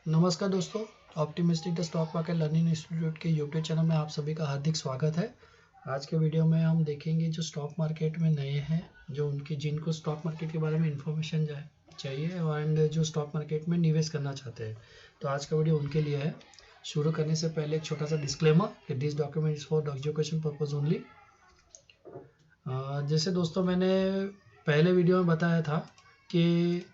नमस्कार दोस्तों, optimistic the stock market learning institute के यूट्यूब चैनल में आप सभी का हार्दिक स्वागत है। आज के वीडियो में हम देखेंगे जो स्टॉक मार्केट में नए हैं, जो उनकी जिनको स्टॉक मार्केट के बारे में इंफॉर्मेशन चाहिए एंड जो स्टॉक मार्केट में निवेश करना चाहते हैं। तो आज का वीडियो उनके लिए है। शुरू करने से पहले एक छोटा सा डिस्क्लेमर कि this document is for education purpose only. जैसे दोस्तों मैंने पहले वीडियो में बताया था कि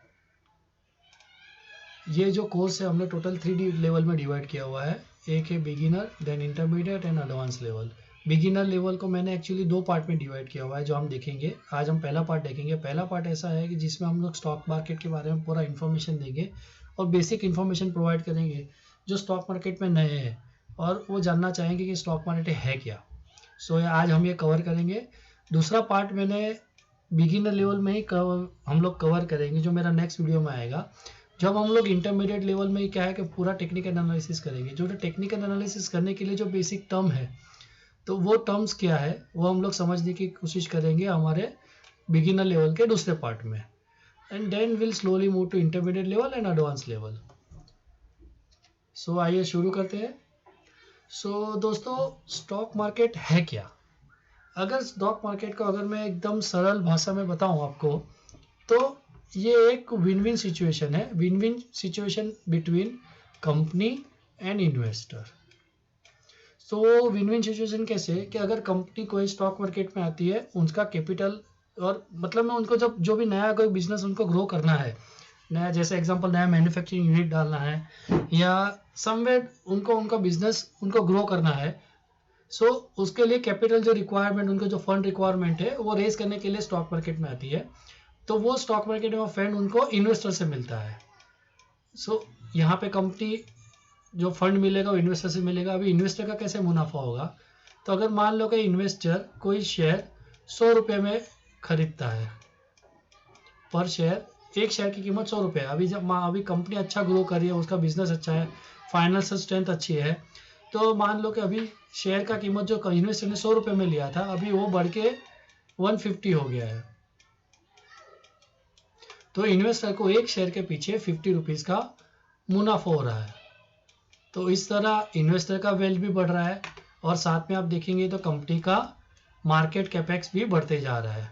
ये जो कोर्स है हमने टोटल 3 लेवल में डिवाइड किया हुआ है। एक है beginner, then intermediate and advance level. Beginner level को मैंने एक्चुअली 2 पार्ट में डिवाइड किया हुआ है जो हम देखेंगे। आज हम पहला पार्ट देखेंगे। पहला पार्ट ऐसा है कि जिसमें हम लोग स्टॉक मार्केट के बारे में पूरा इन्फॉर्मेशन देंगे और बेसिक इन्फॉर्मेशन प्रोवाइड करेंगे जो स्टॉक मार्केट में नए हैं और वो जानना चाहेंगे कि स्टॉक मार्केट है क्या। सो आज हम ये कवर करेंगे। दूसरा पार्ट मैंने बिगिनर लेवल में ही हम लोग कवर करेंगे, जो मेरा नेक्स्ट वीडियो में आएगा। जब हम लोग इंटरमीडिएट लेवल में क्या है कि पूरा टेक्निकल एनालिसिस करेंगे। जो टेक्निकल एनालिसिस करने के लिए जो बेसिक टर्म है, तो वो टर्म्स क्या है वो हम लोग समझने की कोशिश करेंगे हमारे बिगिनर लेवल के दूसरे पार्ट में। And then will slowly move to intermediate level and advance level. So आइए शुरू करते हैं। सो दोस्तों, स्टॉक मार्केट है क्या? अगर स्टॉक मार्केट को अगर मैं एकदम सरल भाषा में बताऊं आपको, तो ये एक विन विन सिचुएशन है। Win win situation between company and investor. So win win situation कैसे कि अगर कंपनी कोई स्टॉक मार्केट में आती है, उनका कैपिटल और मतलब में उनको जब जो भी नया कोई बिजनेस उनको ग्रो करना है, नया जैसे एग्जांपल नया मैन्युफैक्चरिंग यूनिट डालना है या समवेयर उनको उनका बिजनेस उनको ग्रो करना है। सो उसके लिए कैपिटल जो रिक्वायरमेंट, उनको जो फंड रिक्वायरमेंट है वो रेज करने के लिए स्टॉक मार्केट में आती है। तो वो स्टॉक मार्केट में फंड उनको इन्वेस्टर से मिलता है। सो यहाँ पे कंपनी जो फंड मिलेगा वो इन्वेस्टर से मिलेगा। अभी इन्वेस्टर का कैसे मुनाफा होगा? तो अगर मान लो कि इन्वेस्टर कोई शेयर 100 रुपये में खरीदता है, पर शेयर, एक शेयर की कीमत 100 रुपये। अभी कंपनी अच्छा ग्रो कर रही है, उसका बिजनेस अच्छा है, फाइनेंशियल स्ट्रेंथ अच्छी है, तो मान लो कि अभी शेयर का कीमत जो इन्वेस्टर ने 100 रुपये में लिया था, अभी वो बढ़ के 150 हो गया है। तो इन्वेस्टर को एक शेयर के पीछे 50 रुपीज़ का मुनाफा हो रहा है। तो इस तरह इन्वेस्टर का वेल्थ भी बढ़ रहा है और साथ में आप देखेंगे तो कंपनी का मार्केट कैपेक्स भी बढ़ते जा रहा है।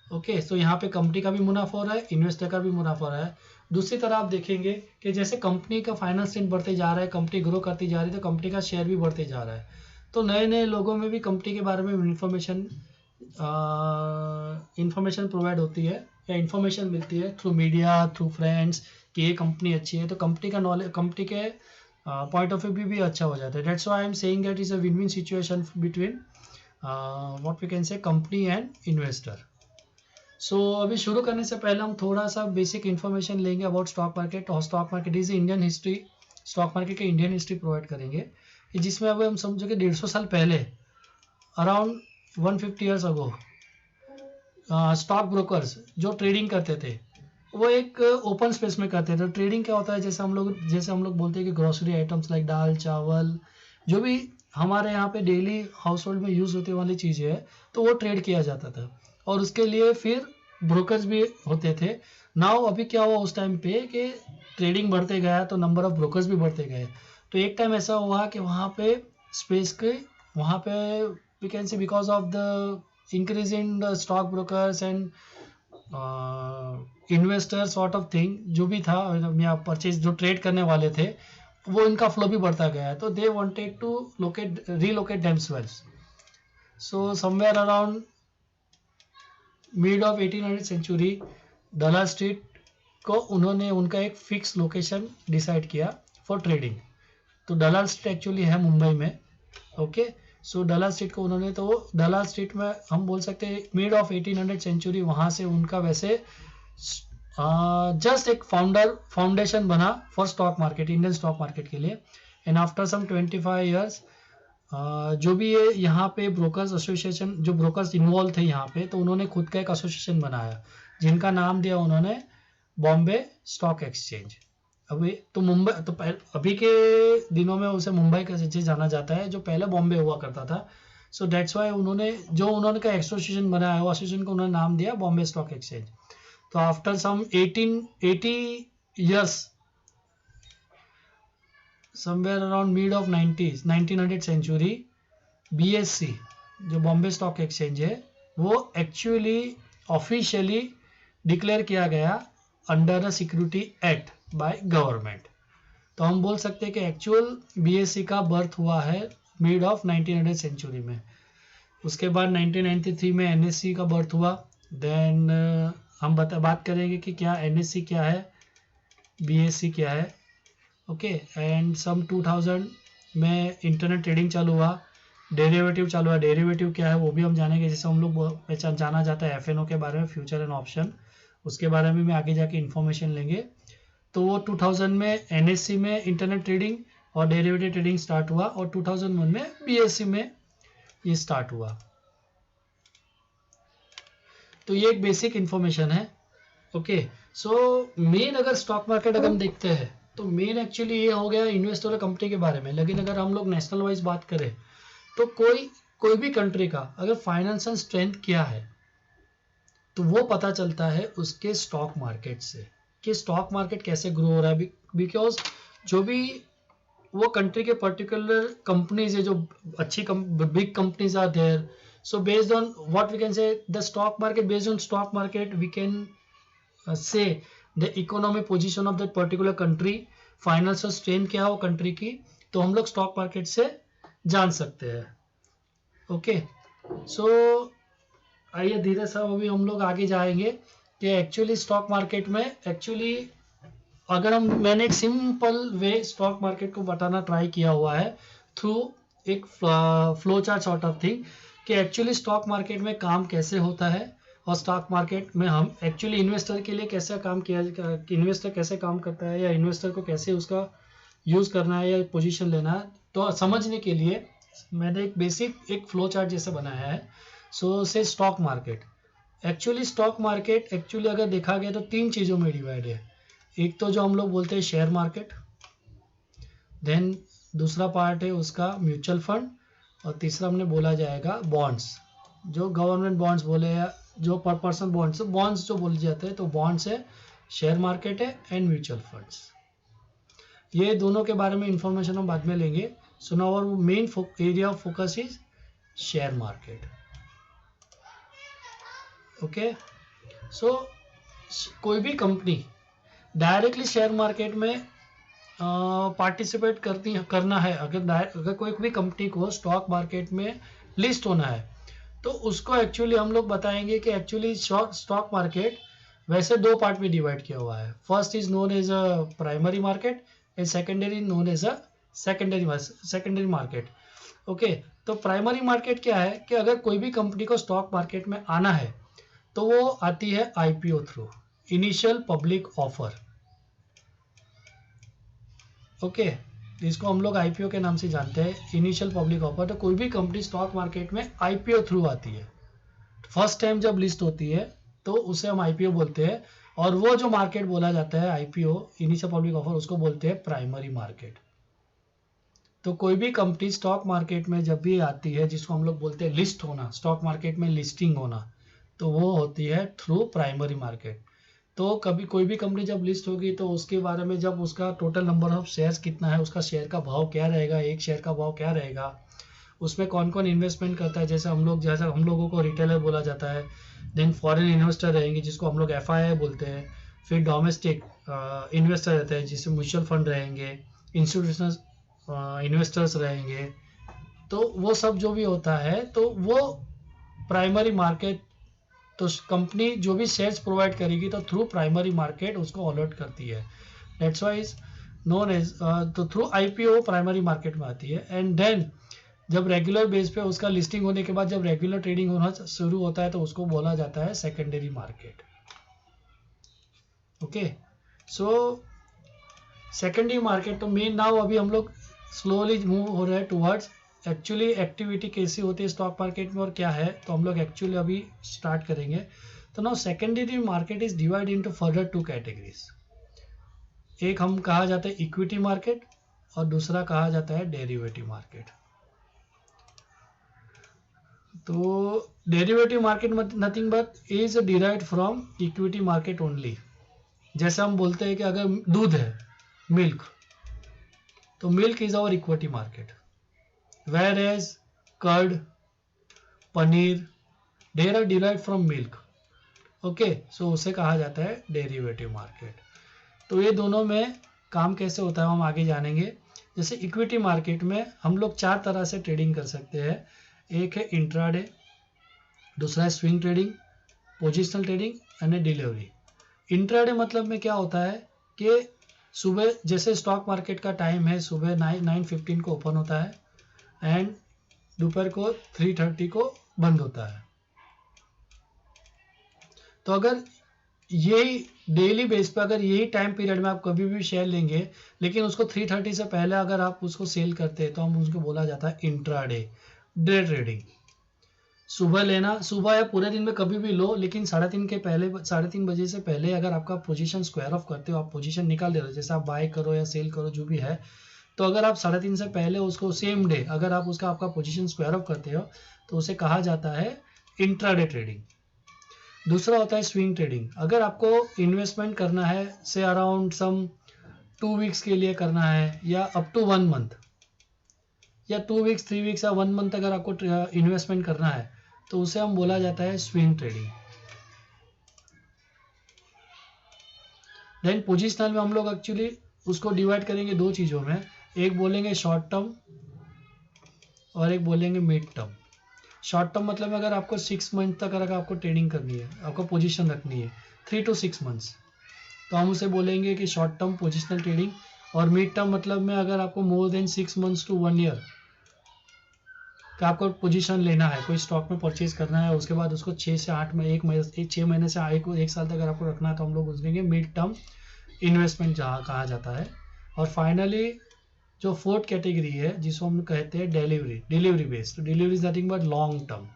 ओके, तो यहाँ पे कंपनी का भी मुनाफा हो रहा है, इन्वेस्टर का भी मुनाफा हो रहा है। दूसरी तरह आप देखेंगे कि जैसे कंपनी का फाइनेंस स्ट्रेंथ बढ़ते जा रहा है, कंपनी ग्रो करती जा रही है, तो कंपनी का शेयर भी बढ़ते जा रहा है। तो नए नए लोगों में भी कंपनी के बारे में इंफॉर्मेशन प्रोवाइड होती है या इंफॉर्मेशन मिलती है थ्रू मीडिया, थ्रू फ्रेंड्स कि ये कंपनी अच्छी है, तो कंपनी का नॉलेज, कंपनी के पॉइंट ऑफ व्यू भी अच्छा हो जाता है। That's why I am saying that is a win win situation between what we can say company and investor. So अभी शुरू करने से पहले हम थोड़ा सा बेसिक इन्फॉर्मेशन लेंगे अबाउट स्टॉक मार्केट। और stock market is Indian history. Stock market के इंडियन हिस्ट्री प्रोवाइड करेंगे, जिसमें अभी हम समझो कि 150 साल पहले, around 150 years ago, stock brokers जो ट्रेडिंग करते थे वो एक ओपन स्पेस में करते थे। ट्रेडिंग क्या होता है, जैसे हम लोग बोलते हैं कि ग्रोसरी आइटम्स लाइक दाल, चावल, जो भी हमारे यहाँ पे डेली हाउस होल्ड में यूज़ होते वाली चीज़ें है, तो वो ट्रेड किया जाता था और उसके लिए फिर ब्रोकर्स भी होते थे। नाउ अभी क्या हुआ उस टाइम पे कि ट्रेडिंग बढ़ते गया तो नंबर ऑफ ब्रोकर्स भी बढ़ते गए। तो एक टाइम ऐसा हुआ कि वहाँ पे स्पेस के वहाँ पे we can say because of the increase in the stock brokers and investor sort of thing जो भी था या परचेज जो ट्रेड करने वाले थे, वो इनका फ्लो भी बढ़ता गया है। तो they wanted to relocate themselves. So somewhere around mid of 1800 century Dalal Street को उन्होंने उनका एक फिक्स लोकेशन डिसाइड किया फॉर ट्रेडिंग। तो दलाल स्ट्रीट एक्चुअली है मुंबई में। ओके, सो दलाल स्ट्रीट को उन्होंने, तो दलाल स्ट्रीट में हम बोल सकते हैं मिड ऑफ 1800 सेंचुरी वहाँ से उनका वैसे जस्ट एक फाउंडेशन बना for stock market, Indian stock market के लिए। एंड आफ्टर सम 25 ईयर्स जो भी ये यहाँ पे ब्रोकर्स एसोसिएशन, जो ब्रोकर्स इन्वॉल्व थे यहाँ पे, तो उन्होंने खुद का एक एसोसिएशन बनाया जिनका नाम दिया उन्होंने बॉम्बे स्टॉक एक्सचेंज। अभी तो मुंबई, तो अभी के दिनों में उसे मुंबई का से जाना जाता है, जो पहले बॉम्बे हुआ करता था। सो दैट्स वाई उन्होंने का एसोसिएशन बनाया, वो एसोसिएशन को उन्होंने नाम दिया बॉम्बे स्टॉक एक्सचेंज। तो after some 1880 years somewhere around mid of 1900 century BSE जो बॉम्बे स्टॉक एक्सचेंज है वो एक्चुअली ऑफिशियली डिक्लेयर किया गया under a security act by government. तो हम बोल सकते हैं कि एक्चुअल BSE का बर्थ हुआ है मिड ऑफ 1900 सेंचुरी में। उसके बाद 1993 में NSE का बर्थ हुआ। देन हम बात करेंगे कि क्या NSE क्या है, BSE क्या है। ओके एंड सम 2000 में इंटरनेट ट्रेडिंग चालू हुआ, डेरिवेटिव चालू हुआ। डेरिवेटिव क्या है वो भी हम जानेंगे, जैसे हम लोग जाना जाता है FNO के बारे में, फ्यूचर एंड ऑप्शन, उसके बारे में आगे जाके इन्फॉर्मेशन लेंगे। तो वो 2000 में NSE में इंटरनेट ट्रेडिंग और डेरिवेटिव ट्रेडिंग स्टार्ट हुआ और 2001 में BSE में ये स्टार्ट हुआ। तो ये एक बेसिक इन्फॉर्मेशन है। ओके सो मेन अगर स्टॉक मार्केट अगर हम देखते हैं तो मेन एक्चुअली ये हो गया इन्वेस्टर और कंपनी के बारे में। लेकिन अगर हम लोग नेशनल वाइज बात करें तो कोई भी कंट्री का अगर फाइनेंशियल स्ट्रेंथ क्या है तो वो पता चलता है उसके स्टॉक मार्केट से कि स्टॉक मार्केट कैसे ग्रो हो रहा है। बिकॉज जो भी वो कंट्री के पर्टिकुलर कंपनीज है जो अच्छी big companies are there, so based on what we can say the stock market, based on stock market we can say the economic position of that particular country, financial strength क्या है वो country की, तो हम लोग stock market से जान सकते हैं। ओके सो आइए धीरे से अभी हम लोग आगे जाएंगे कि एक्चुअली स्टॉक मार्केट में एक्चुअली अगर मैंने एक सिंपल वे स्टॉक मार्केट को बताना ट्राई किया हुआ है थ्रू एक flow chart sort of thing कि एक्चुअली स्टॉक मार्केट में काम कैसे होता है और स्टॉक मार्केट में हम एक्चुअली इन्वेस्टर के लिए कैसे काम किया, इन्वेस्टर कैसे काम करता है या इन्वेस्टर को कैसे उसका यूज़ करना है या पोजीशन लेना है। तो समझने के लिए मैंने एक बेसिक एक फ्लो चार्ट जैसे बनाया है। सो से stock market stock market actually अगर देखा गया तो 3 चीज़ों में डिवाइड है। एक तो जो हम लोग बोलते हैं शेयर मार्केट, देन दूसरा पार्ट है उसका म्यूचुअल फंड और तीसरा हमने बोला जाएगा बॉन्ड्स, जो गवर्नमेंट बॉन्ड्स बोले या जो पर पर्सन बॉन्ड्स जो बोले जाते हैं, तो बॉन्ड्स है, शेयर मार्केट है एंड म्यूचुअल फंड्स। ये दोनों के बारे में इंफॉर्मेशन हम बाद में लेंगे। So now our main area of focus is share market. Okay so कोई भी कंपनी डायरेक्टली शेयर मार्केट में पार्टिसिपेट करना है, अगर कोई भी कंपनी को स्टॉक मार्केट में लिस्ट होना है तो उसको एक्चुअली हम लोग बताएंगे कि एक्चुअली स्टॉक मार्केट वैसे 2 पार्ट में डिवाइड किया हुआ है। First is known as a primary market and secondary known as a secondary market. Okay तो प्राइमरी मार्केट क्या है कि अगर कोई भी कंपनी को स्टॉक मार्केट में आना है तो वो आती है IPO through, initial public offer. Okay इसको हम लोग IPO के नाम से जानते हैं, इनिशियल पब्लिक ऑफर। तो कोई भी कंपनी स्टॉक मार्केट में IPO थ्रू आती है, फर्स्ट टाइम जब लिस्ट होती है तो उसे हम IPO बोलते हैं। और वो जो मार्केट बोला जाता है IPO इनिशियल पब्लिक ऑफर, उसको बोलते हैं प्राइमरी मार्केट। तो कोई भी कंपनी स्टॉक मार्केट में जब भी आती है, जिसको हम लोग बोलते हैं लिस्ट होना, स्टॉक मार्केट में लिस्टिंग होना, तो वो होती है थ्रू प्राइमरी मार्केट। तो कभी कोई भी कंपनी जब लिस्ट होगी तो उसके बारे में, जब उसका टोटल नंबर ऑफ शेयर्स कितना है, उसका शेयर का भाव क्या रहेगा, एक शेयर का भाव क्या रहेगा, उसमें कौन कौन इन्वेस्टमेंट करता है, जैसे हम लोगों को रिटेलर बोला जाता है, देन फॉरेन इन्वेस्टर रहेंगे जिसको हम लोग FII बोलते हैं, फिर डोमेस्टिक इन्वेस्टर रहते हैं जिससे म्यूचुअल फंड रहेंगे, इंस्टीट्यूशनल इन्वेस्टर्स रहेंगे। तो वो सब जो भी होता है तो वो प्राइमरी मार्केट, तो कंपनी जो भी शेयर्स प्रोवाइड करेगी तो थ्रू प्राइमरी मार्केट उसको अलॉट करती है। That's why is known as, तो थ्रू IPO प्राइमरी मार्केट में आती है। एंड देन जब रेगुलर बेस पे उसका लिस्टिंग होने के बाद जब रेगुलर ट्रेडिंग होना शुरू होता है तो उसको बोला जाता है secondary market. Okay so secondary market, तो मेन नाउ अभी हम लोग स्लोली मूव हो रहे हैं टुवर्ड्स एक्चुअली एक्टिविटी कैसी होती है स्टॉक मार्केट में और क्या है, तो हम लोग एक्चुअली अभी स्टार्ट करेंगे। तो now secondary market is divide into further 2 categories. एक हम कहा जाता है इक्विटी मार्केट और दूसरा कहा जाता है डेरिवेटिव मार्केट। तो derivative market nothing but is derived from equity market only. जैसे हम बोलते हैं कि अगर दूध है, मिल्क, तो milk is our equity market, where as curd, paneer, they are derived from milk. Okay, so उसे कहा जाता है डेरिवेटिव मार्केट। तो ये दोनों में काम कैसे होता है हम आगे जानेंगे। जैसे इक्विटी मार्केट में हम लोग 4 तरह से ट्रेडिंग कर सकते हैं। एक है इंट्राडे, दूसरा है swing trading, positional trading and delivery. Intraday मतलब में क्या होता है कि सुबह जैसे स्टॉक मार्केट का टाइम है, सुबह 9:15 को ओपन होता है एंड दोपहर को 3:30 को बंद होता है। तो अगर यही डेली बेस पे अगर यही टाइम पीरियड में आप कभी भी शेयर लेंगे, लेकिन उसको 3:30 से पहले अगर आप उसको सेल करते हैं तो हम उसको बोला जाता है इंट्राडे, डे ट्रेडिंग। सुबह लेना, सुबह या पूरे दिन में कभी भी लो, लेकिन 3:30 के पहले, 3:30 बजे से पहले अगर आपका पोजीशन स्क्वायर ऑफ करते हो, आप पोजीशन निकाल दे रहे हो, जैसे आप बाय करो या सेल करो जो भी है, तो अगर आप 3:30 से पहले उसको सेम डे अगर आप उसका आपका पोजीशन स्क्वायर ऑफ करते हो तो उसे कहा जाता है इंट्राडे ट्रेडिंग। दूसरा होता है स्विंग ट्रेडिंग। अगर आपको इन्वेस्टमेंट करना है से अराउंड सम 2 वीक्स के लिए करना है या अप टू 1 मंथ या 2 वीक्स 3 वीक्स या 1 मंथ अगर आपको इन्वेस्टमेंट करना है तो उसे हम बोला जाता है स्विंग ट्रेडिंग। देन पोजिशनल में हम लोग एक्चुअली उसको डिवाइड करेंगे 2 चीज़ों में, एक बोलेंगे शॉर्ट टर्म और एक बोलेंगे मिड टर्म। शॉर्ट टर्म मतलब अगर आपको 6 मंथ तक अगर आपको ट्रेडिंग करनी है, आपको पोजीशन रखनी है 3 to 6 मंथ्स, तो हम उसे बोलेंगे कि शॉर्ट टर्म पोजिशनल ट्रेडिंग। और मिड टर्म मतलब में अगर आपको more than 6 months to 1 year का आपको पोजीशन लेना है, कोई स्टॉक में परचेज करना है, उसके बाद उसको 6 से 8 में 6 महीने से 1 साल तक अगर आपको रखना है तो हम लोग उसके मिड टर्म इन्वेस्टमेंट जहाँ कहा जाता है। और फाइनली जो फोर्थ कैटेगरी है जिसको हम कहते हैं delivery based. Delivery is nothing but long term.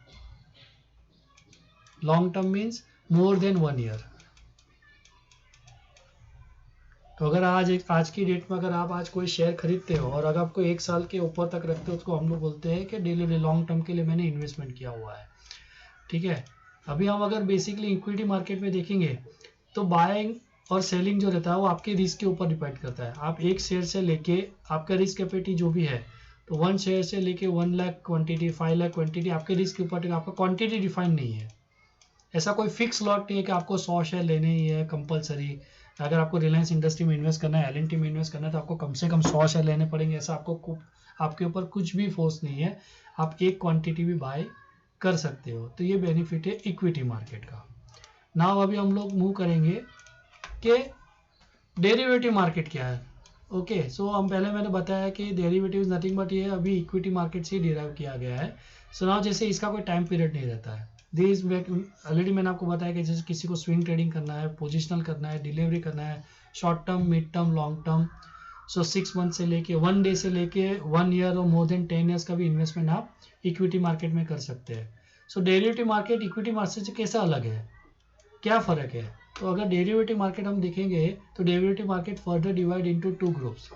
Long term means more than 1 year. तो अगर आज की डेट में अगर आप आज कोई शेयर खरीदते हो और अगर आपको 1 साल के ऊपर तक रखते हो, उसको हम लोग बोलते हैं कि डिलीवरी, लॉन्ग टर्म के लिए मैंने इन्वेस्टमेंट किया हुआ है। ठीक है, अभी हम अगर बेसिकली इक्विटी मार्केट में देखेंगे तो बाइंग और सेलिंग जो रहता है वो आपके रिस्क के ऊपर डिपेंड करता है। आप एक शेयर से लेके आपका रिस्क कैपेसिटी जो भी है, तो 1 शेयर से लेके 1 लाख क्वांटिटी, 5 लाख क्वांटिटी आपके रिस्क के ऊपर, आपका क्वांटिटी डिफाइन नहीं है। ऐसा कोई फिक्स लॉट नहीं है कि आपको 100 शेयर लेने ही है कंपलसरी। अगर आपको रिलायंस इंडस्ट्री में इन्वेस्ट करना है, एल&टी में इन्वेस्ट करना है, तो आपको कम से कम 100 शेयर लेने पड़ेंगे। ऐसा आपके ऊपर कुछ भी फोर्स नहीं है, आप एक क्वांटिटी भी बाय कर सकते हो। तो ये बेनिफिट है इक्विटी मार्केट का। नाउ अभी हम लोग मूव करेंगे कि डेरिवेटिव मार्केट क्या है। ओके, सो हम पहले मैंने बताया कि डेरिवेटिव इज नथिंग बट ये अभी इक्विटी मार्केट से डिराइव किया गया है। सो नाउ जैसे इसका कोई टाइम पीरियड नहीं रहता है, दिस ऑलरेडी मैंने आपको बताया कि जैसे किसी को स्विंग ट्रेडिंग करना है, पोजिशनल करना है, डिलीवरी करना है, short term, mid term, long term. So 6 month से लेके 1 डे से लेके 1 ईयर और मोर देन 10 ईयर्स का भी इन्वेस्टमेंट आप इक्विटी मार्केट में कर सकते हैं। सो डेरिवेटिव मार्केट इक्विटी मार्केट से कैसा अलग है, क्या फ़र्क है? तो अगर डेरिवेटिव मार्केट हम देखेंगे तो derivative market further divide into 2 groups,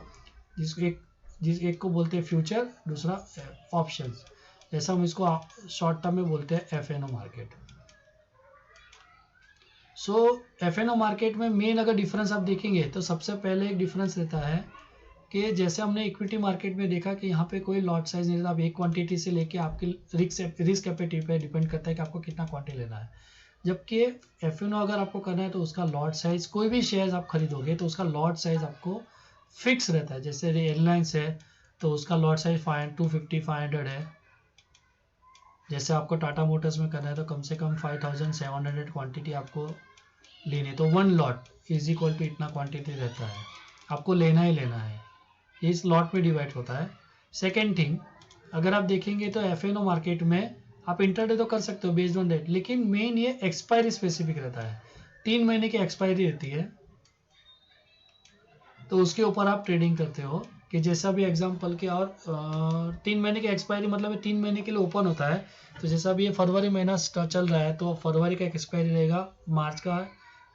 जिस एक को बोलते हैं फ्यूचर, दूसरा ऑप्शंस। जैसा हम इसको शॉर्ट टर्म में बोलते हैं एफएनओ मार्केट। सो एफएनओ मार्केट में मेन अगर डिफरेंस आप देखेंगे तो सबसे पहले एक डिफरेंस रहता है कि जैसे हमने इक्विटी मार्केट में देखा कि यहाँ पे कोई लॉट साइज नहीं रहता, आप एक क्वांटिटी से लेके आपके रिस्क कैपेसिटी पे डिपेंड करता है कि आपको कितना क्वांटिटी लेना है। जबकि एफएनओ अगर आपको करना है तो उसका लॉट साइज, कोई भी शेयर आप खरीदोगे तो उसका लॉट साइज आपको फिक्स रहता है। जैसे एयरलाइंस है तो उसका लॉट साइज 250 500 है। जैसे आपको टाटा मोटर्स में करना है तो कम से कम 5700 क्वांटिटी आपको लेनी है, तो 1 लॉट इज इक्वल टू इतना क्वांटिटी रहता है, आपको लेना ही लेना है। ये इस लॉट में डिवाइड होता है। सेकेंड थिंग, अगर आप देखेंगे तो एफएनओ मार्केट में आप इंटरडे तो कर सकते हो बेस्ड ऑन डेट, लेकिन मेन ये एक्सपायरी स्पेसिफिक रहता है। 3 महीने की एक्सपायरी रहती है, तो उसके ऊपर आप ट्रेडिंग करते हो कि जैसा भी एग्जांपल के, और 3 महीने की एक्सपायरी मतलब 3 महीने के लिए ओपन होता है। तो जैसा भी ये फरवरी महीना चल रहा है तो फरवरी का एक एक्सपायरी रहेगा, मार्च का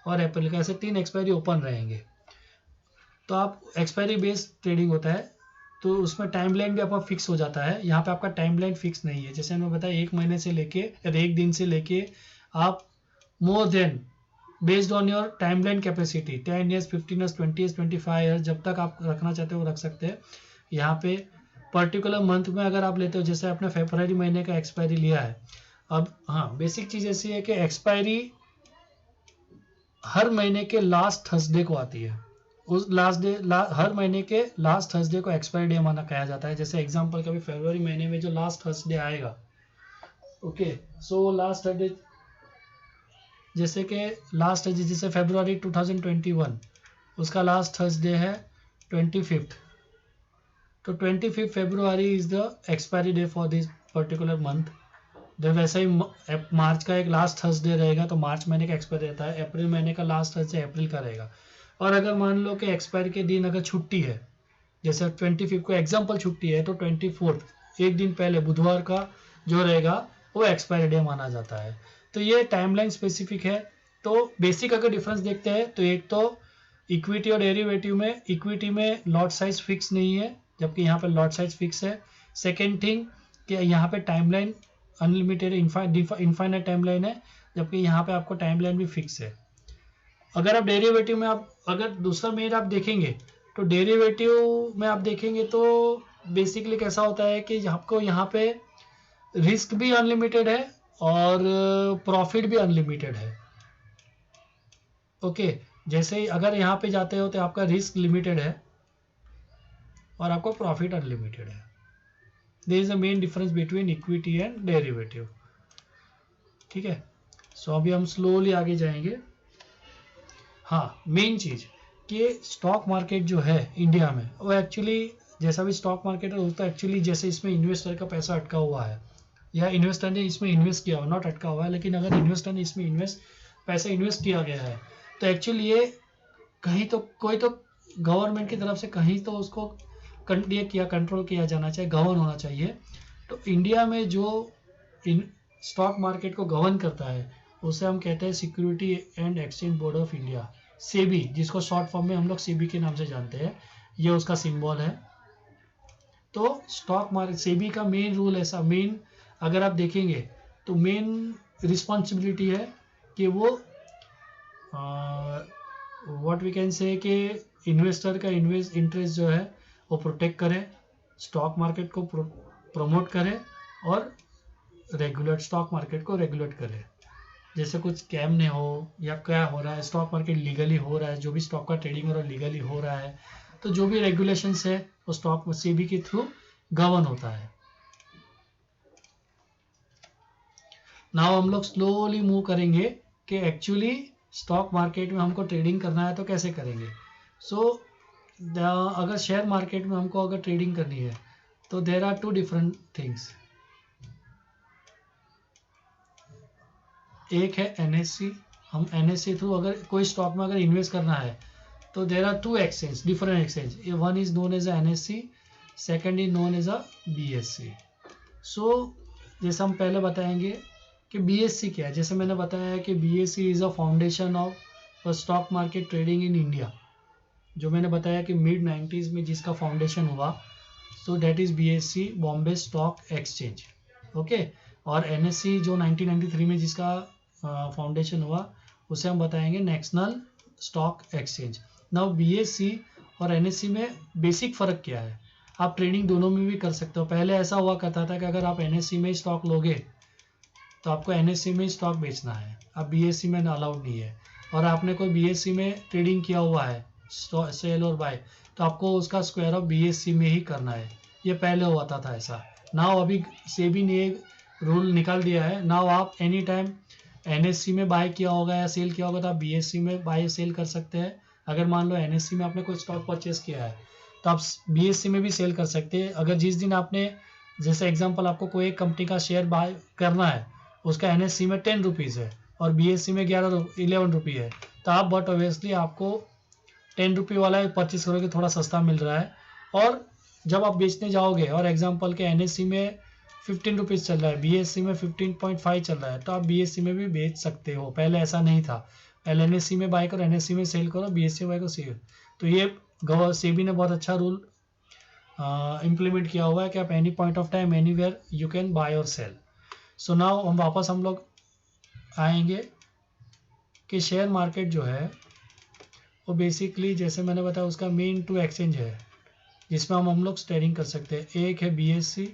और अप्रैल का, ऐसे 3 एक्सपायरी ओपन रहेंगे। तो आप एक्सपायरी बेस्ड ट्रेडिंग होता है, तो उसमें टाइम लाइन भी आपका फिक्स हो जाता है। यहाँ पे आपका टाइम लाइन फिक्स नहीं है। जैसे मैंने बताया 1 महीने से लेके या 1 दिन से लेके आप more than based on your time line capacity 10 years, 15 years, 20 years, 25 years, जब तक आप रखना चाहते हो वो रख सकते हैं। यहाँ पे पर्टिकुलर मंथ में अगर आप लेते हो, जैसे आपने फरवरी महीने का एक्सपायरी लिया है, अब हाँ बेसिक चीज़ ऐसी है कि एक्सपायरी हर महीने के लास्ट थर्सडे को आती है। उस हर महीने के लास्ट थर्सडे को एक्सपायरी डे माना कहा जाता है। जैसे एग्जांपल कभी फरवरी महीने में जो लास्ट थर्सडे आएगा, ओके, सो लास्ट थर्सडे जैसे कि लास्ट है, जैसे फरवरी 2021 उसका लास्ट थर्सडे है 25th, तो 25 February is the expiry day for this particular month. जब वैसे ही मार्च का एक लास्ट थर्सडे रहेगा तो मार्च महीने का एक्सपायरी रहता है, अप्रैल महीने का लास्ट थर्सडे अप्रैल का रहेगा। और अगर मान लो कि एक्सपायरी के दिन अगर छुट्टी है, जैसे 25 को एग्जाम्पल छुट्टी है, तो 24 एक दिन पहले बुधवार का जो रहेगा वो एक्सपायरी डे माना जाता है। तो ये टाइमलाइन स्पेसिफिक है। तो बेसिक अगर डिफरेंस देखते हैं तो एक तो इक्विटी और डेरिवेटिव में, इक्विटी में लॉट साइज फिक्स नहीं है जबकि यहाँ पे लॉट साइज फिक्स है। सेकेंड थिंग कि यहाँ पे टाइमलाइन अनलिमिटेड इनफाइनाइट टाइमलाइन है, जबकि यहाँ पे आपको टाइमलाइन भी फिक्स है। अगर आप डेरिवेटिव में आप अगर दूसरा मेन आप देखेंगे तो डेरिवेटिव में आप देखेंगे तो बेसिकली कैसा होता है कि आपको यहाँ पे रिस्क भी अनलिमिटेड है और प्रॉफिट भी अनलिमिटेड है। ओके, जैसे अगर यहाँ पे जाते हो तो आपका रिस्क लिमिटेड है और आपका प्रॉफिट अनलिमिटेड है। There is a main difference between equity and derivative. ठीक है, सो अभी हम स्लोली आगे जाएंगे। हाँ, मेन चीज कि स्टॉक मार्केट जो है इंडिया में वो एक्चुअली जैसा भी स्टॉक मार्केट है होता है एक्चुअली जैसे इसमें इन्वेस्टर का पैसा अटका हुआ है या इन्वेस्टर ने इसमें इन्वेस्ट किया हुआ, नॉट अटका हुआ है, लेकिन अगर इन्वेस्टर ने इसमें पैसा इन्वेस्ट किया गया है तो एक्चुअली ये कहीं तो कोई तो गवर्नमेंट की तरफ से कहीं तो उसको कंट्रोल किया जाना चाहिए, गवर्न होना चाहिए। तो इंडिया में जो स्टॉक मार्केट को गवर्न करता है उसे हम कहते हैं security and exchange board of India, SEBI, जिसको शॉर्ट फॉर्म में हम लोग सेबी के नाम से जानते हैं। ये उसका सिंबल है। तो स्टॉक मार्केट सेबी का मेन रूल ऐसा, मेन अगर आप देखेंगे तो मेन रिस्पॉन्सिबिलिटी है कि वो व्हाट वी कैन से कि इन्वेस्टर का इंटरेस्ट जो है वो प्रोटेक्ट करे, स्टॉक मार्केट को प्रमोट करे और रेगुलेट स्टॉक मार्केट को रेगुलेट करे। जैसे कुछ स्कैम नहीं हो या क्या हो रहा है, स्टॉक मार्केट लीगली हो रहा है, जो भी स्टॉक का ट्रेडिंग हो रहा है लीगली हो रहा है, तो जो भी रेगुलेशंस है वो स्टॉक सेबी के थ्रू गवर्न होता है। नाउ हम लोग स्लोली मूव करेंगे कि एक्चुअली स्टॉक मार्केट में हमको ट्रेडिंग करना है तो कैसे करेंगे। सो अगर शेयर मार्केट में हमको अगर ट्रेडिंग करनी है तो there are two different things. एक है एनएससी, हम एनएससी थ्रू अगर कोई स्टॉक में अगर इन्वेस्ट करना है तो there are two exchange, different exchange, one is known as NSC, second is known as a BSC. So जैसे हम पहले बताएंगे कि बीएससी क्या है। जैसे मैंने बताया है कि BSc is a foundation of stock market trading in India, जो मैंने बताया कि मिड 90s में जिसका फाउंडेशन हुआ, so that is BSc, Bombay Stock exchange. Okay, और एनएससी जो 1993 में जिसका फाउंडेशन हुआ उसे हम बताएंगे national stock exchange. Now BSc और एनएससी में बेसिक फ़र्क क्या है, आप ट्रेडिंग दोनों में भी कर सकते हो। पहले ऐसा हुआ करता था कि अगर आप एनएससी में स्टॉक लोगे तो आपको एनएससी में स्टॉक बेचना है, अब बीएससी में अलाउड नहीं है। और आपने कोई बीएससी में ट्रेडिंग किया हुआ है सेल और बाय, तो आपको उसका स्क्वायर ऑफ बीएससी में ही करना है। ये पहले हुआ था ऐसा। नाउ अभी सेबी ने एक रूल निकाल दिया है, नाउ आप एनी टाइम एनएससी में बाय किया होगा या सेल किया होगा तो आप बीएससी में बाय सेल कर सकते हैं। अगर मान लो एनएससी में आपने कोई स्टॉक परचेस किया है तो आप बीएससी में भी सेल कर सकते हैं। अगर जिस दिन आपने, जैसे एग्जांपल आपको कोई एक कंपनी का शेयर बाय करना है, उसका एनएससी में 10 रुपीज़ है और बीएससी में 11 रुपये है, तो आप बट ऑब्वियसली आपको 10 रुपये वाला परचेस करोगे, थोड़ा सस्ता मिल रहा है। और जब आप बेचने जाओगे और एग्जांपल के एनएससी में 15 रुपीज़ चल रहा है, बीएससी में 15.5 चल रहा है, तो आप बीएससी में भी बेच सकते हो। पहले ऐसा नहीं था, पहले एनएससी में बाय करो, एनएससी में सेल करो, बीएससी में बाय करो, सेल। तो ये सेबी ने बहुत अच्छा रूल इम्प्लीमेंट किया हुआ है कि आप any point of time anywhere you can buy और सेल। सो नाउ हम लोग आएंगे कि शेयर मार्केट जो है वो बेसिकली जैसे मैंने बताया उसका मेन टू एक्सचेंज है, जिसमें हम लोग ट्रेडिंग कर सकते हैं। एक है BSE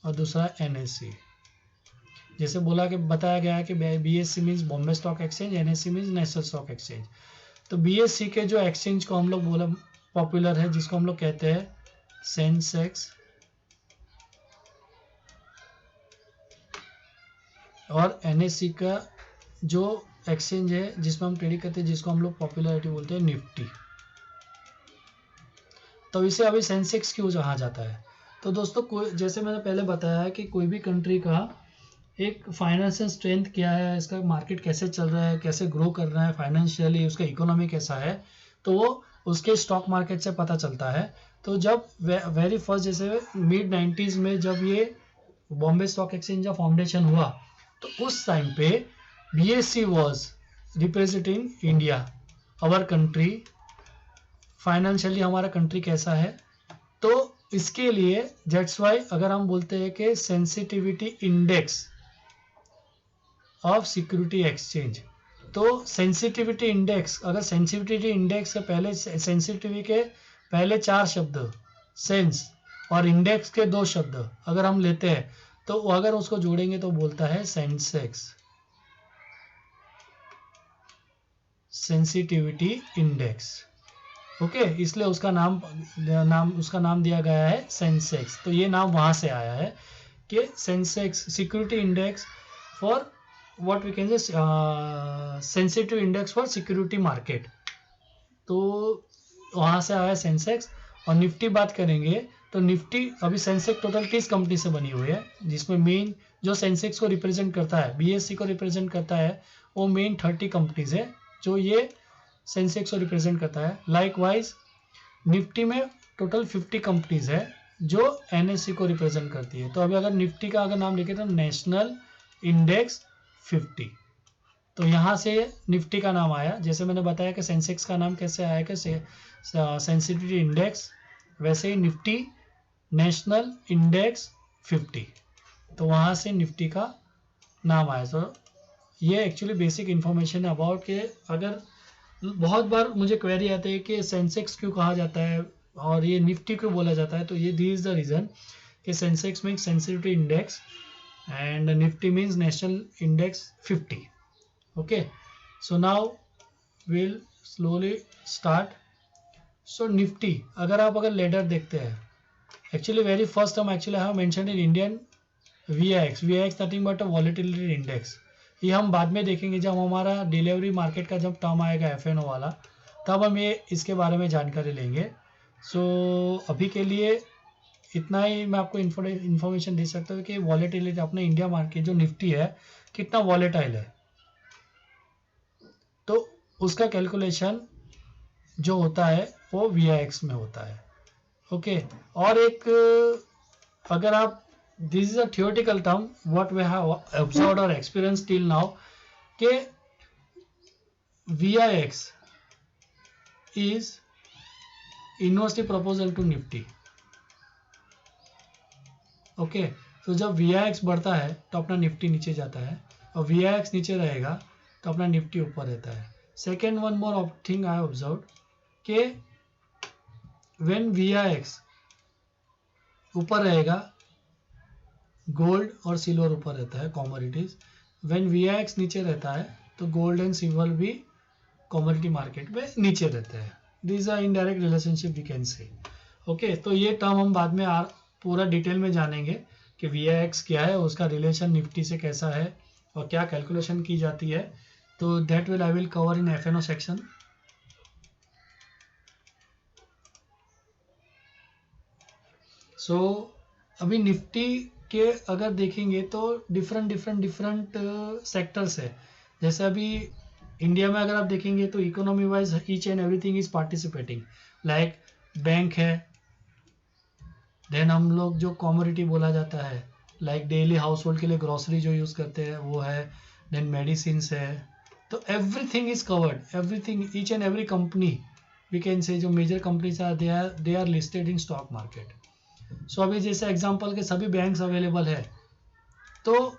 और दूसरा NSE। जैसे बोला कि बताया गया है कि BSE means Bombay Stock exchange, NSE means national stock Exchange. तो BSE के जो एक्सचेंज को हम लोग बोला पॉपुलर है, जिसको हम लोग कहते हैं सेंसेक्स, और NSE का जो एक्सचेंज है जिसमें हम ट्रेडिंग करते हैं, जिसको हम लोग पॉपुलरिटी बोलते हैं निफ्टी। तो इसे अभी सेंसेक्स क्यों कहा जाता है? तो दोस्तों जैसे मैंने पहले बताया कि कोई भी कंट्री का एक फाइनेंशियल स्ट्रेंथ क्या है, इसका मार्केट कैसे चल रहा है, कैसे ग्रो कर रहा है फाइनेंशियली, उसका इकोनॉमी कैसा है, तो वो उसके स्टॉक मार्केट से पता चलता है। तो जब वेरी फर्स्ट जैसे मिड 90s में जब ये बॉम्बे स्टॉक एक्सचेंज का फाउंडेशन हुआ, तो उस टाइम पे BSE was representing India, our country, financially हमारा कंट्री कैसा है। तो इसके लिए दैट्स वाई अगर हम बोलते हैं कि sensitivity index of security exchange, तो सेंसिटिविटी इंडेक्स, अगर सेंसिटिविटी इंडेक्स के पहले सेंसिटिविटी के पहले 4 शब्द सेंस और इंडेक्स के 2 शब्द अगर हम लेते हैं, तो अगर उसको जोड़ेंगे तो बोलता है सेंसेक्स, सेंसिटिविटी इंडेक्स। ओके, इसलिए उसका नाम दिया गया है सेंसेक्स। तो ये नाम वहां से आया है कि Sensex security index for what we can say sensitive index for security market, तो वहां से आया सेंसेक्स। और निफ्टी बात करेंगे तो निफ्टी अभी सेंसेक्स टोटल 30 कंपनी से बनी हुई है, जिसमें मेन जो सेंसेक्स को रिप्रेजेंट करता है, BSE को रिप्रेजेंट करता है, वो मेन 30 कंपनीज है जो ये सेंसेक्स को रिप्रेजेंट करता है। लाइकवाइज निफ्टी में टोटल 50 कंपनीज है जो NSE को रिप्रेजेंट करती है। तो अभी अगर निफ्टी का अगर नाम लिखे तो नेशनल इंडेक्स 50, तो यहाँ से निफ्टी का नाम आया। जैसे मैंने बताया कि सेंसेक्स का नाम कैसे आया कि सेंसिटिविटी इंडेक्स, वैसे ही निफ्टी नेशनल इंडेक्स 50, तो वहाँ से निफ्टी का नाम आया। तो ये एक्चुअली बेसिक इन्फॉर्मेशन है अबाउट के, अगर बहुत बार मुझे क्वेरी आते हैं कि सेंसेक्स क्यों कहा जाता है और ये निफ्टी क्यों बोला जाता है, तो ये दिस इज द रीजन कि Sensex means sensitivity index and Nifty means national index 50। Okay, so now will slowly start. So Nifty अगर लेडर देखते हैं, एक्चुअली वेरी फर्स्ट हम actually have mentioned in Indian VIX nothing but a volatility index. ये हम बाद में देखेंगे जब हमारा डिलीवरी मार्केट का जब टर्म आएगा FNO वाला, तब हम ये इसके बारे में जानकारी लेंगे। सो अभी के लिए इतना ही मैं आपको इन्फॉर्मेशन दे सकता हूँ कि वॉलेटिलिटी अपने इंडिया मार्केट जो निफ्टी है कितना वॉलेटाइल है, तो उसका कैलकुलेशन जो होता है वो VIX में होता है। ओके, और एक अगर आप this is a theoretical term what we have observed or experienced till now कि VIX is inversely proportional to Nifty। Okay, तो जब VIX बढ़ता है तो अपना निफ्टी नीचे जाता है, और VIX नीचे रहेगा तो अपना निफ्टी ऊपर रहता है। Second one more thing I observe कि व्हेन VIX ऊपर रहेगा गोल्ड और सिल्वर ऊपर रहता है कॉमोडिटीज, व्हेन VIX नीचे रहता है तो गोल्ड एंड सिल्वर भी कॉमोडिटी मार्केट में नीचे रहते हैं। This are indirect relationship we can say. Okay, तो ये टर्म हम बाद में पूरा डिटेल में जानेंगे कि VIX क्या है, उसका रिलेशन निफ्टी से कैसा है और क्या कैलकुलेशन की जाती है। तो that will I will cover in FNO section. So अभी निफ्टी के अगर देखेंगे तो डिफरेंट सेक्टर्स है। जैसे अभी इंडिया में अगर आप देखेंगे तो economy wise each and everything is participating, like bank है, देन हम लोग जो कॉमोडिटी बोला जाता है लाइक डेली हाउस होल्ड के लिए ग्रोसरी जो यूज़ करते हैं वो है, देन मेडिसिन है, तो everything is covered, everything each and every company we can say जो major companies are they are listed in stock market. So अभी जैसे एग्जांपल के सभी बैंक्स अवेलेबल है, तो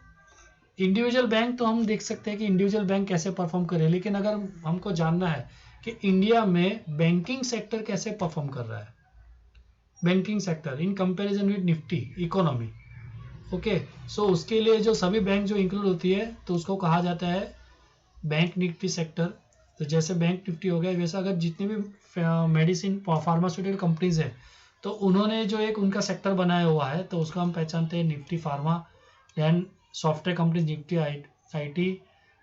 इंडिविजुअल बैंक तो हम देख सकते हैं कि इंडिविजुअल बैंक कैसे परफॉर्म करे, लेकिन अगर हमको जानना है कि इंडिया में बैंकिंग सेक्टर कैसे परफॉर्म कर रहा है, banking sector in comparison with Nifty economy. Okay, so उसके लिए जो सभी बैंक जो इंक्लूड होती है तो उसको कहा जाता है बैंक निफ्टी सेक्टर। तो जैसे बैंक निफ्टी हो गया, वैसे अगर जितने भी मेडिसिन फार्मास्यूटिकल कंपनीज है तो उन्होंने जो एक उनका सेक्टर बनाया हुआ है तो उसको हम पहचानते हैं Nifty pharma. Then software company Nifty IT.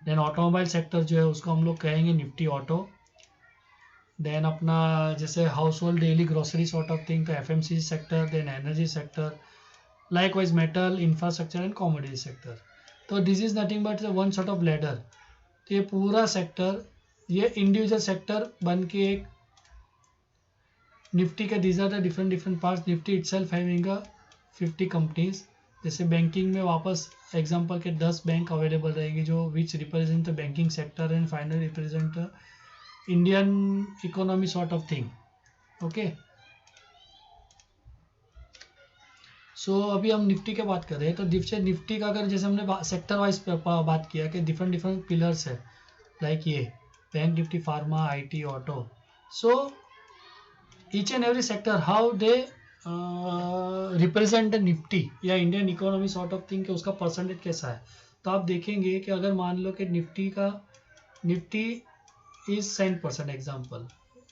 Then automobile sector जो है उसको हम लोग कहेंगे निफ्टी ऑटो। देन अपना जैसे household daily grocery sort of thing तो FMCG sector. Then energy sector, likewise metal infrastructure and commodity sector. तो this is nothing but one sort of ladder. तो ये पूरा सेक्टर, ये इंडिविजुअल सेक्टर बन के एक निफ्टी का these are the different different parts. Nifty itself having 50 companies. जैसे बैंकिंग में वापस एग्जांपल के 10 बैंक अवेलेबल रहेगी जो which represent the banking sector and final represent Indian economy sort of thing. Okay, so अभी हम निफ्टी की बात कर रहे हैं तो निफ्टी का अगर जैसे हमने सेक्टर वाइज बात किया कि डिफरेंट डिफरेंट पिलर्स है, लाइक ये bank Nifty pharma IT auto. So each and every sector how they represent the Nifty या Indian economy sort of thing के उसका परसेंटेज कैसा है। तो आप देखेंगे कि अगर मान लो कि निफ्टी इज 7% एग्जाम्पल,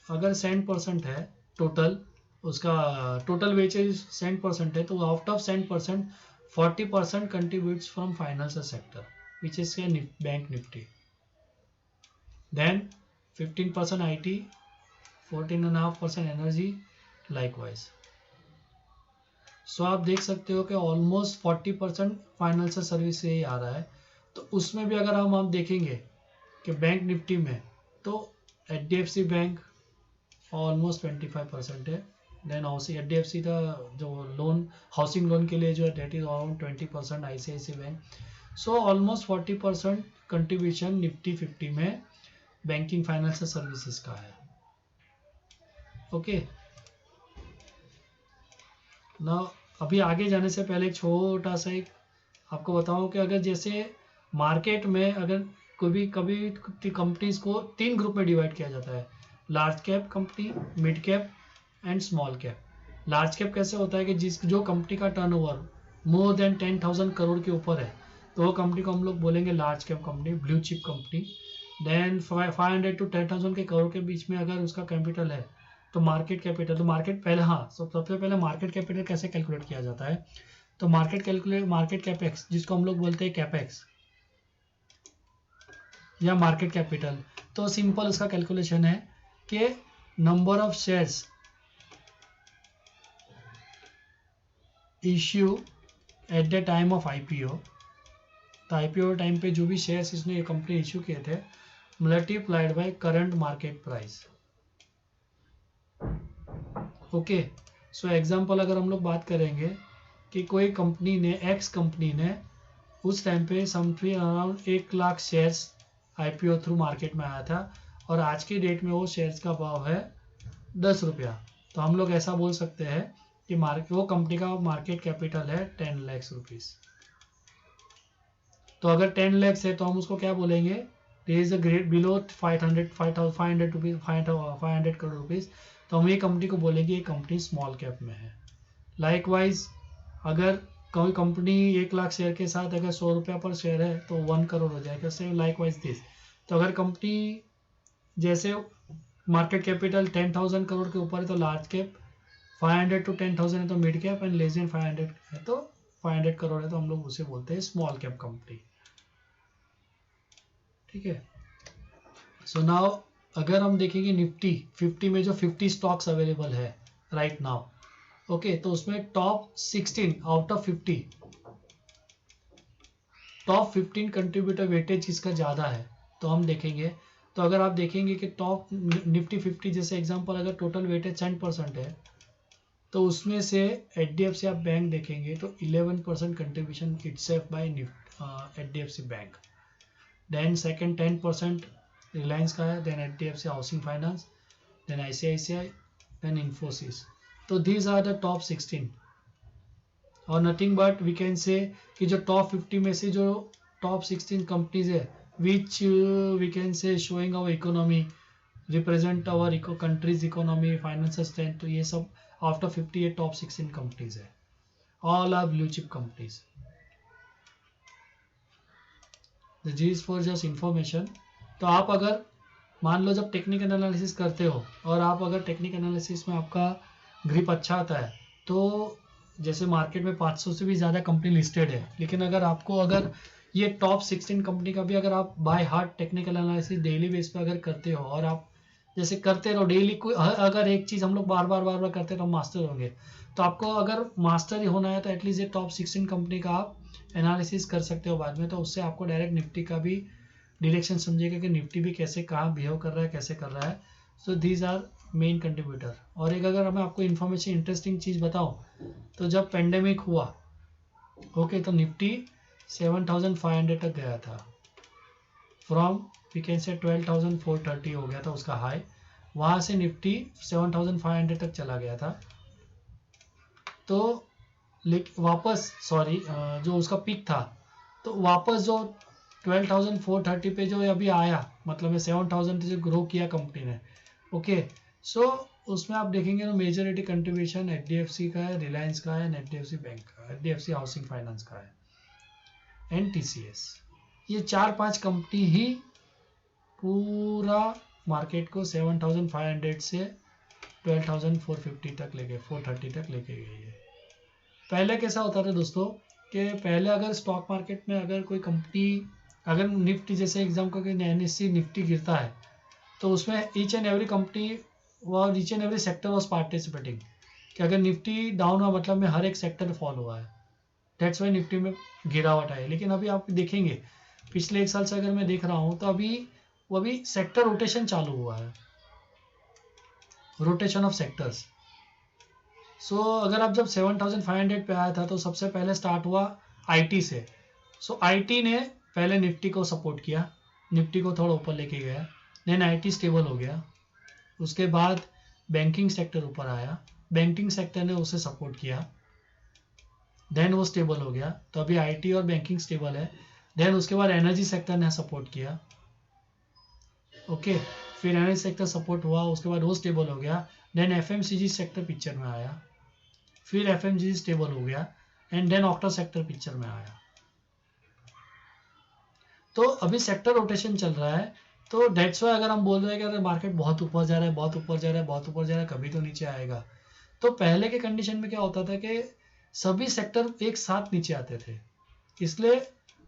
अगर 7% है टोटल, उसका टोटल वेचेज 7% है तो out of 7% 40% contributes from financial sector which is bank Nifty. Then 15% IT, 14.5% energy likewise. So आप देख सकते हो कि ऑलमोस्ट 40% फाइनेंशियल सर्विस से ही आ रहा है। तो उसमें भी अगर हम देखेंगे कि बैंक निफ्टी में तो HDFC बैंक ऑलमोस्ट 25% है। देन HDFC का जो लोन हाउसिंग लोन के लिए जो है debt is around 20%। ICICI bank. So almost 40% contribution Nifty 50 में बैंकिंग फाइनेंशियल सर्विसेज का है। ओके ना, अभी आगे जाने से पहले एक छोटा सा एक आपको बताऊं कि अगर जैसे मार्केट में अगर कभी कंपनीज को 3 ग्रुप में डिवाइड किया जाता है, large cap company, mid cap and small cap. Large cap कैसे होता है कि जो कंपनी का टर्नओवर मोर देन 10,000 करोड़ के ऊपर है तो वो कंपनी को हम लोग बोलेंगे large cap company, blue chip company. Then 500 to 10,000 के करोड़ के बीच में अगर उसका कैपिटल है तो मार्केट कैपिटल, तो मार्केट पहले, हाँ सबसे पहले मार्केट कैपिटल कैसे कैलकुलेट किया जाता है तो मार्केट कैपेक्स जिसको हम लोग बोलते हैं कैपेक्स या मार्केट कैपिटल। तो सिंपल उसका कैलकुलेशन है कि number of shares issue at the time of IPO. तो आईपीओ टाइम पे जो भी शेयर्स इसने कंपनी इश्यू किए थे multiplied by current market price. Okay, so example अगर हम लोग बात करेंगे कि कोई कंपनी ने एक्स कंपनी ने उस टाइम पे something around 1 lakh shares IPO through market में आया था और आज की डेट में वो शेयर्स का भाव है 10 रुपया। तो हम लोग ऐसा बोल सकते हैं कि वो कंपनी का मार्केट कैपिटल है 10 लाख रुपीज। तो अगर 10 लाख है तो हम उसको क्या बोलेंगे, there is a grade below 500 crore rupees, तो हम ये कंपनी को बोलेंगे ये कंपनी स्मॉल कैप में है। लाइकवाइज अगर कोई कंपनी 1 लाख शेयर के साथ अगर 100 रुपया पर शेयर है तो 1 करोड़ हो जाएगा। Same likewise this. तो अगर कंपनी जैसे मार्केट कैपिटल 10,000 करोड़ के ऊपर है तो लार्ज कैप, 500 to 10,000 है तो mid cap and less than 500 है तो 500 करोड़ है तो हम लोग उसे बोलते हैं स्मॉल कैप कंपनी। ठीक है, सो नाउ अगर हम देखेंगे निफ्टी 50 में जो 50 स्टॉक्स अवेलेबल है राइट नाउ, ओके, तो उसमें top 16 out of 50, top 15 contributor weightage किसका ज़्यादा है तो हम देखेंगे। तो अगर आप देखेंगे कि टॉप निफ्टी 50 जैसे एग्जांपल अगर टोटल वेटेज 10% है तो उसमें से HDFC आप बैंक देखेंगे तो 11% contribution itself by HDFC bank. Then second 10% Reliance का है, then HDFC housing finance, then ICICI, then Infosys. तो दीज आर द टॉप 16 और नथिंग बट वी कैन से कि जो टॉप 50 में से जो टॉप 16 कंपनीज है which we can say showing our economy represent our eco countries economy, financial strength, तो ये सब आफ्टर 58 टॉप 16 कंपनीज है, all are blue chip companies. जी इज फॉर जस्ट इंफॉर्मेशन। तो आप अगर मान लो जब टेक्निकल एनालिसिस करते हो और आप अगर टेक्निकल एनालिसिस में आपका ग्रिप अच्छा आता है, तो जैसे मार्केट में 500 से भी ज़्यादा कंपनी लिस्टेड है, लेकिन अगर आपको अगर ये टॉप 16 कंपनी का भी अगर आप by heart technical analysis daily base पे अगर करते हो और आप जैसे करते रहो डेली, कोई अगर एक चीज़ हम लोग बार बार करते रहो मास्टर होंगे। तो आपको अगर मास्टर ही होना है तो एटलीस्ट ये टॉप 16 कंपनी का आप एनालिसिस कर सकते हो बाद में, तो उससे आपको डायरेक्ट निफ्टी का भी डायरेक्शन समझेगा कि निफ्टी भी कैसे कहाँ बिहेव कर रहा है, कैसे कर रहा है। So these are main contributor. और एक अगर मैं आपको इन्फॉर्मेशन इंटरेस्टिंग चीज़ बताऊँ, तो जब पेंडेमिक हुआ ओके तो निफ्टी 7500 तक गया था, फ्रॉम वी कैन से 12430 हो गया था उसका हाई, वहाँ से निफ्टी 7500 तक चला गया था। तो लेकिन वापस सॉरी जो उसका पीक था, तो वापस जो 12430 पे जो अभी आया, मतलब 7000 से ग्रो किया कंपनी ने। ओके सो उसमें आप देखेंगे तो मेजॉरिटी कंट्रीब्यूशन एचडीएफसी का है, रिलायंस का है, एचडीएफसी बैंक का है, एचडीएफसी हाउसिंग फाइनेंस का है, एंड टीसीएस। ये 4-5 कंपनी ही पूरा मार्केट को 7500 से 12450 तक लेके 430 तक लेके गई है। पहले कैसा होता था दोस्तों कि पहले अगर स्टॉक मार्केट में अगर कोई कंपनी, अगर निफ्टी जैसे एग्जाम का एनएससी निफ्टी गिरता है, तो उसमें ईच एंड एवरी कंपनी और each and every sector was participating, कि अगर निफ्टी डाउन हुआ मतलब में हर एक सेक्टर फॉल हुआ है, दैट्स वाई निफ्टी में गिरावट आई। लेकिन अभी आप देखेंगे पिछले 1 साल से अगर मैं देख रहा हूँ तो अभी सेक्टर रोटेशन चालू हुआ है, रोटेशन ऑफ सेक्टर्स। सो अगर आप जब 7500 पे आया था तो सबसे पहले स्टार्ट हुआ आईटी से। सो आईटी ने पहले निफ्टी को सपोर्ट किया, निफ्टी को थोड़ा ऊपर लेके गया, देन आईटी स्टेबल हो गया। उसके बाद बैंकिंग सेक्टर ऊपर आया, बैंकिंग सेक्टर ने उसे सपोर्ट किया, देन वो स्टेबल हो गया। तो अभी आईटी और बैंकिंग स्टेबल है। देन उसके बाद एनर्जी सेक्टर ने सपोर्ट किया, ओके फिर एनर्जी सेक्टर सपोर्ट हुआ, उसके बाद वो स्टेबल हो गया। देन एफएमसीजी सेक्टर पिक्चर में आया, फिर एफएमजीजी स्टेबल हो गया, and then auto sector picture में आया। तो अभी सेक्टर रोटेशन चल रहा है। तो डेट्स वाई अगर हम बोल रहे हैं कि अगर मार्केट बहुत ऊपर जा रहा है, बहुत ऊपर जा रहा है, बहुत ऊपर जा रहा है, कभी तो नीचे आएगा। तो पहले के कंडीशन में क्या होता था कि सभी सेक्टर एक साथ नीचे आते थे, इसलिए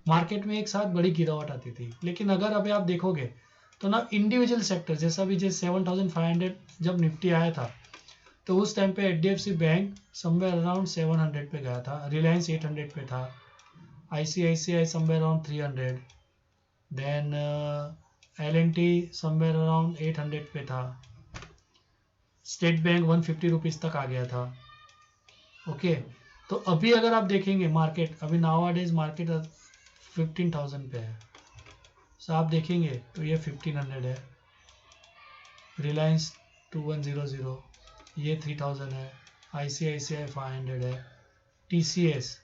मार्केट में एक साथ बड़ी गिरावट आती थी। लेकिन अगर अभी आप देखोगे तो ना इंडिविजुअल सेक्टर, जैसा भी जैसे 7500 जब निफ्टी आया था तो उस टाइम पे एचडीएफसी बैंक समवेयर अराउंड 700 पे गया था, रिलायंस 800 पे था, ICICI somewhere around 300, then L&T somewhere around 800 पे था, स्टेट बैंक 150 रुपीज़ तक आ गया था। ओके तो अभी अगर आप देखेंगे मार्केट, अभी नाउ डेज मार्केट 15,000 पे है। सो आप देखेंगे तो ये 1500 है, रिलायंस 2100, ये 3000 है, आईसीआईसीआई 500 है, टीसीएस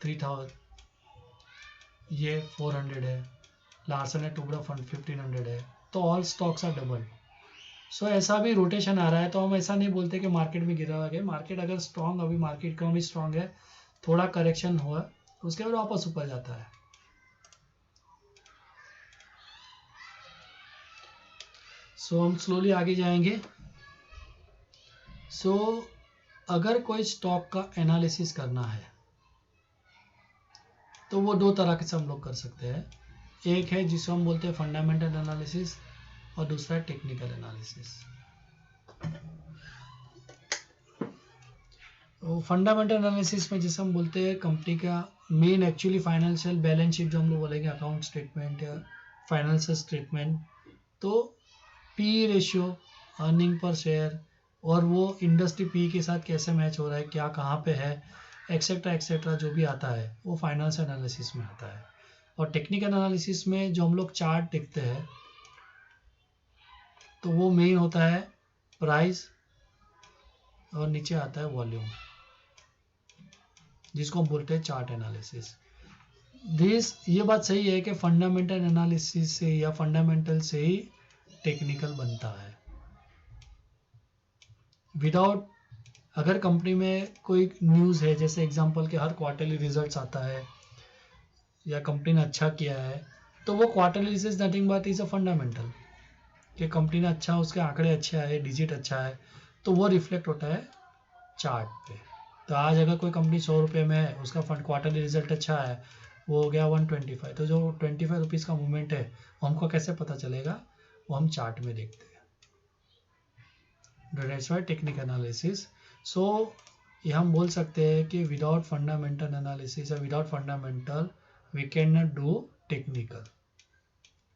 3000, ये 400 है, लार्सन एंड टुब्रो फंड 1500 है। तो ऑल स्टॉक्स आर डबल। सो ऐसा भी रोटेशन आ रहा है। तो हम ऐसा नहीं बोलते कि मार्केट में गिरा हुआ है। मार्केट अगर स्ट्रांग, अभी मार्केट इकोनॉमी स्ट्रांग है, थोड़ा करेक्शन हुआ उसके बाद वापस ऊपर जाता है। सो हम स्लोली आगे जाएंगे। सो अगर कोई स्टॉक का एनालिसिस करना है तो वो 2 तरह से हम लोग कर सकते हैं। एक है जिसको हम बोलते हैं फंडामेंटल एनालिसिस और दूसरा है टेक्निकल एनालिसिस। फंडामेंटल एनालिसिस में जैसे हम बोलते हैं कंपनी का main actually financial balance sheet, जो हम लोग बोलेंगे अकाउंट स्टेटमेंट या फाइनेंशियल स्टेटमेंट, तो P ratio, earning per share, और वो इंडस्ट्री पी के साथ कैसे मैच हो रहा है, क्या कहाँ पे है, एक्सेट्रा एक्सेट्रा जो भी आता है वो फाइनेंशियल एनालिसिस में आता है। और टेक्निकल एनालिसिस में जो हम लोग चार्ट देखते हैं तो वो मेन होता है प्राइस और नीचे आता है वॉल्यूम, जिसको हम बोलते हैं चार्ट एनालिसिस। दिस ये बात सही है कि फंडामेंटल एनालिसिस से या फंडामेंटल से ही टेक्निकल बनता है। विदाउट, अगर कंपनी में कोई न्यूज़ है, जैसे एग्जांपल के हर क्वार्टरली रिजल्ट्स आता है या कंपनी ने अच्छा किया है, तो वो quarterly is nothing but is a fundamental, कि कंपनी ने अच्छा, उसके आंकड़े अच्छे आए, डिजिट अच्छा है, तो वो रिफ्लेक्ट होता है चार्ट पे। तो आज अगर कोई कंपनी 100 रुपये में है, उसका फंड क्वार्टरली रिजल्ट अच्छा है, वो हो गया 125, तो जो 25 रुपीज़ का मूवमेंट है वो हमको कैसे पता चलेगा, वो हम चार्ट में देखते हैं। That's why technical analysis. So ये हम बोल सकते हैं कि विदाउट फंडामेंटल एनालिसिस या without fundamental we can not do technical,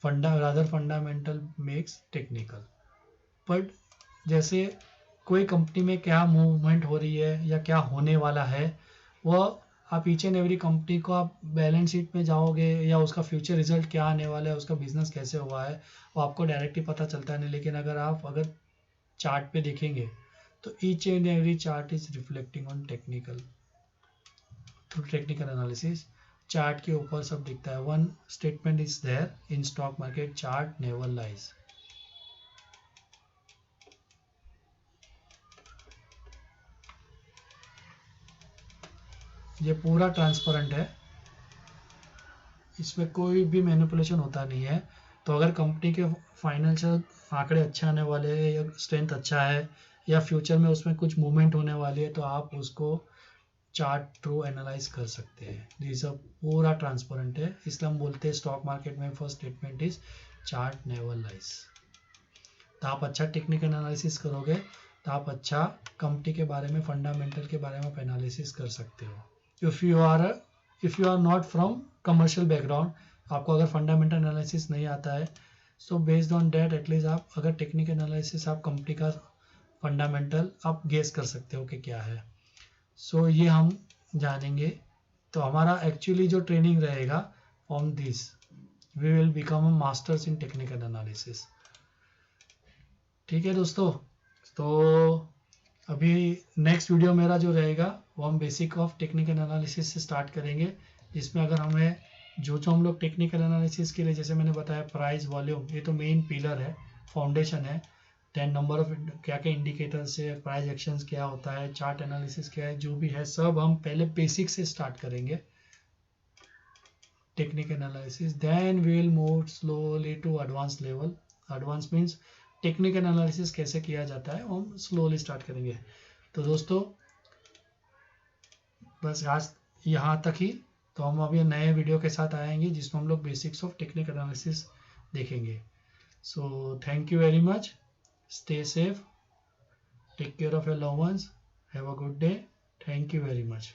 rather fundamental makes technical. But जैसे कोई कंपनी में क्या मूवमेंट हो रही है या क्या होने वाला है, वह आप ईच एंड एवरी कंपनी को आप बैलेंस शीट में जाओगे या उसका फ्यूचर रिजल्ट क्या आने वाला है, उसका बिजनेस कैसे हुआ है, वो आपको डायरेक्टली पता चलता नहीं। लेकिन अगर चार्ट पे देखेंगे तो each and every chart is reflecting on technical, through technical analysis. Chart के ऊपर सब दिखता है। One statement is there in stock market, chart never lies. ये पूरा ट्रांसपेरेंट है, इसमें कोई भी मैनिपुलेशन होता नहीं है। तो अगर कंपनी के फाइनेंशियल आंकड़े अच्छे आने वाले हैं या स्ट्रेंथ अच्छा है या फ्यूचर में उसमें कुछ मूवमेंट होने वाली है, तो आप उसको चार्ट थ्रू एनालाइज कर सकते हैं। ये सब पूरा ट्रांसपेरेंट है, इसलिए हम बोलते हैं स्टॉक मार्केट में first statement is chart never lies. तो आप अच्छा टेक्निकल एनालिसिस करोगे तो आप अच्छा कंपनी के बारे में, फंडामेंटल के बारे में आप एनालिसिस कर सकते हो। If you are not from commercial background, आपको अगर फंडामेंटल एनालिसिस नहीं आता है, so based on that at least आप अगर टेक्निकल एनालिसिस, आप कंपनी का फंडामेंटल आप गेस कर सकते हो कि क्या है। सो ये हम जानेंगे। तो हमारा एक्चुअली जो ट्रेनिंग रहेगा on this, we will become a masters in technical analysis. ठीक है दोस्तों, तो अभी नेक्स्ट वीडियो मेरा जो रहेगा वो हम बेसिक ऑफ टेक्निकल एनालिसिस से स्टार्ट करेंगे, जिसमें अगर हमें जो हम लोग टेक्निकल एनालिसिस के लिए, जैसे मैंने बताया प्राइस वॉल्यूम, ये तो मेन पिलर है, फाउंडेशन है। 10 नंबर ऑफ क्या क्या इंडिकेटर्स है, प्राइस एक्शंस क्या होता है, चार्ट एनालिसिस क्या है, जो भी है सब हम पहले बेसिक से स्टार्ट करेंगे technical analysis. Then we will move slowly to advance level. Advance means technical analysis कैसे किया जाता है, हम स्लोली स्टार्ट करेंगे। तो दोस्तों बस आज यहाँ तक ही। तो हम अभी नए वीडियो के साथ आएंगे जिसमें हम लोग बेसिक्स ऑफ टेक्निकल एनालिसिस देखेंगे। So thank you very much, stay safe, take care of your loved ones, have a good day, thank you very much.